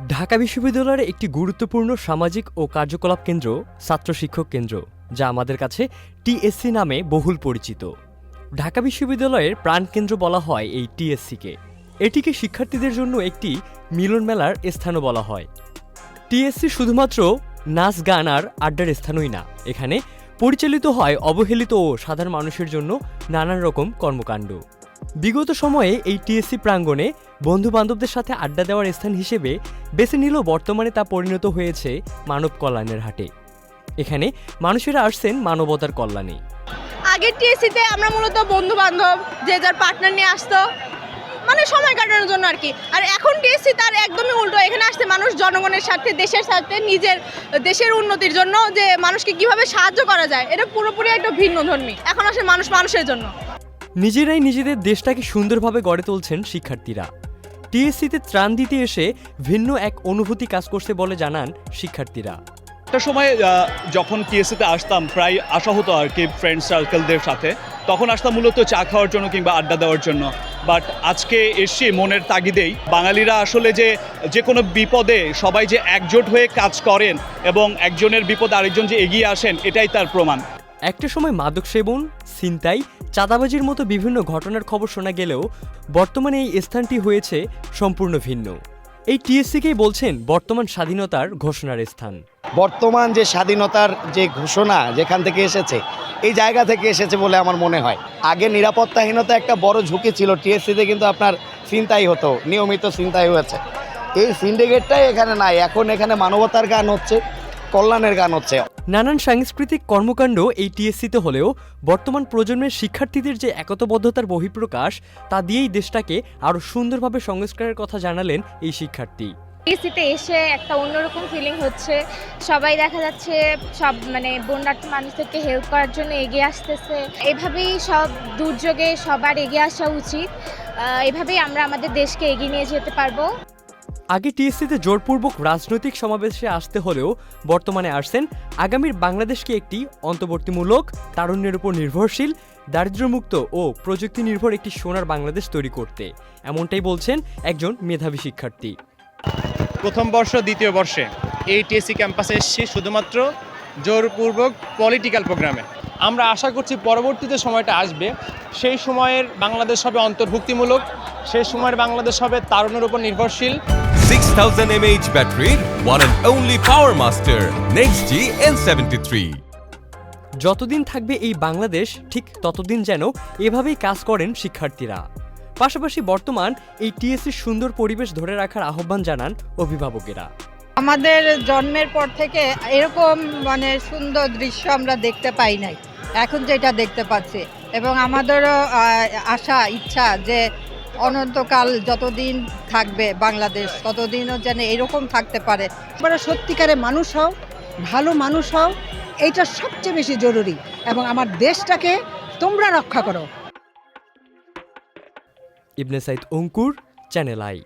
ঢাকা বিশ্ববিদ্যালয়ের একটি গুরুত্বপূর্ণ সামাজিক ও কার্যকলাপ কেন্দ্র ছাত্র শিক্ষক কেন্দ্র, যা আমাদের কাছে টিএসসি নামে বহুল পরিচিত। ঢাকা বিশ্ববিদ্যালয়ের প্রাণকেন্দ্র বলা হয় এই টিএসসিকে। এটিকে শিক্ষার্থীদের জন্য একটি মিলন মেলার স্থানও বলা হয়। টিএসসি শুধুমাত্র নাচ গান আর আড্ডার স্থানই না, এখানে পরিচালিত হয় অবহেলিত ও সাধারণ মানুষের জন্য নানান রকম কর্মকাণ্ড। বিগত সময়ে এই টিএসসি প্রাঙ্গণে বন্ধু বান্ধবদের সাথে আড্ডা দেওয়ার স্থান হিসেবে বেছে নিলেও বর্তমানে তা পরিণত হয়েছে মানব কল্যাণের হাটে। এখানে মানুষেরা আসছেন মানবতার কল্যাণে। আগের টিএসসিতে আমরা মূলত বন্ধু বান্ধব যে যার পার্টনার নিয়ে আসতো, মানে সময় কাটানোর জন্য আর কি। আর এখন টিএসসি তার একদমই উল্টো, এখানে আসছে মানুষ জনগণের স্বার্থে, দেশের স্বার্থে, নিজের দেশের উন্নতির জন্য, যে মানুষকে কিভাবে সাহায্য করা যায়, এটা পুরোপুরি একটা ভিন্ন ধর্মী। এখন আসে মানুষ মানুষের জন্য। নিজেরাই নিজেদের দেশটাকে সুন্দরভাবে গড়ে তুলছেন শিক্ষার্থীরা। টিএসসিতে ত্রাণ দিতে এসে ভিন্ন এক অনুভূতি কাজ করছে বলে জানান শিক্ষার্থীরা। একটা সময় যখন টিএসসিতে আসতাম, প্রায় আসা হতো আর কি ফ্রেন্ড সার্কেলদের সাথে, তখন আসতাম মূলত চা খাওয়ার জন্য কিংবা আড্ডা দেওয়ার জন্য। বাট আজকে এসে মনের তাগিদেই বাঙালিরা আসলে যে কোনো বিপদে সবাই যে একজোট হয়ে কাজ করেন এবং একজনের বিপদে আরেকজন যে এগিয়ে আসেন, এটাই তার প্রমাণ। একটা সময় মাদক সেবন, ছিনতাই, চাঁদাবাজির মতো বিভিন্ন ঘটনার খবর শোনা গেলেও বর্তমানে এই স্থানটি হয়েছে সম্পূর্ণ ভিন্ন। এই টিএসসিকেই বলছেন বর্তমান স্বাধীনতার ঘোষণার স্থান। বর্তমান যে স্বাধীনতার যে ঘোষণা যেখান থেকে এসেছে, এই জায়গা থেকে এসেছে বলে আমার মনে হয়। আগে নিরাপত্তাহীনতা একটা বড় ঝুঁকি ছিল টিএসসিতে, কিন্তু আপনার ছিনতাই হতো, নিয়মিত ছিনতাই হয়েছে। এই সিন্ডিকেটটাই এখানে নাই। এখন এখানে মানবতার গান হচ্ছে, কল্যাণের গান হচ্ছে। নানান সাংস্কৃতিক কর্মকাণ্ড এই টিএসসিতে হলেও বর্তমান প্রজন্মের শিক্ষার্থীদের যে একতাবদ্ধতার বহিঃপ্রকাশ, তা দিয়েই দেশটাকে আরও সুন্দরভাবে সংস্কারের কথা জানালেন এই শিক্ষার্থী। টিএসসিতে এসে একটা অন্যরকম ফিলিং হচ্ছে। সবাই দেখা যাচ্ছে সব বন্যার্থ মানুষদেরকে হেল্প করার জন্য এগিয়ে আসতেছে। এভাবেই সব দুর্যোগে সবার এগিয়ে আসা উচিত। এভাবেই আমরা আমাদের দেশকে এগিয়ে নিয়ে যেতে পারবো। আগে টিএসসিতে জোরপূর্বক রাজনৈতিক সমাবেশে আসতে হলেও বর্তমানে আসছেন আগামীর বাংলাদেশকে একটি অন্তর্বর্তীমূলক, তারুণ্যের উপর নির্ভরশীল, দারিদ্র্যমুক্ত ও প্রযুক্তি নির্ভর একটি সোনার বাংলাদেশ তৈরি করতে। এমনটাই বলছেন একজন মেধাবী শিক্ষার্থী। প্রথম বর্ষ দ্বিতীয় বর্ষে এই টিএসসি ক্যাম্পাসে এসেছি শুধুমাত্র জোরপূর্বক পলিটিক্যাল প্রোগ্রামে। আমরা আশা করছি পরবর্তীতে সময়টা আসবে, সেই সময়ের বাংলাদেশ হবে অন্তর্ভুক্তিমূলক, সেই সময়ের বাংলাদেশ হবে তারুণ্যের উপর নির্ভরশীল। 6000 mAh battery, one and only Power Master NextG N73। যতদিন থাকবে এই বাংলাদেশ, ঠিক ততদিন যেন এভাবেই কাজ করেন শিক্ষার্থীরা। পাশাপাশি বর্তমান এই টিএসসির সুন্দর পরিবেশ ধরে রাখার আহ্বান জানান অভিভাবকেরা। আমাদের জন্মের পর থেকে এরকম সুন্দর দৃশ্য আমরা দেখতে পাই নাই, এখন যেটা দেখতে পাচ্ছি। এবং আমাদেরও আশা ইচ্ছা যে অনন্তকাল যতদিন থাকবে বাংলাদেশ, ততদিনও যেন এরকম থাকতে পারে। তোমরা সত্যিকারে মানুষ হও, ভালো মানুষ হও, এইটা সবচেয়ে বেশি জরুরি। এবং আমার দেশটাকে তোমরা রক্ষা করো। ইবনে সাইদ অঙ্কুর, চ্যানেল আই।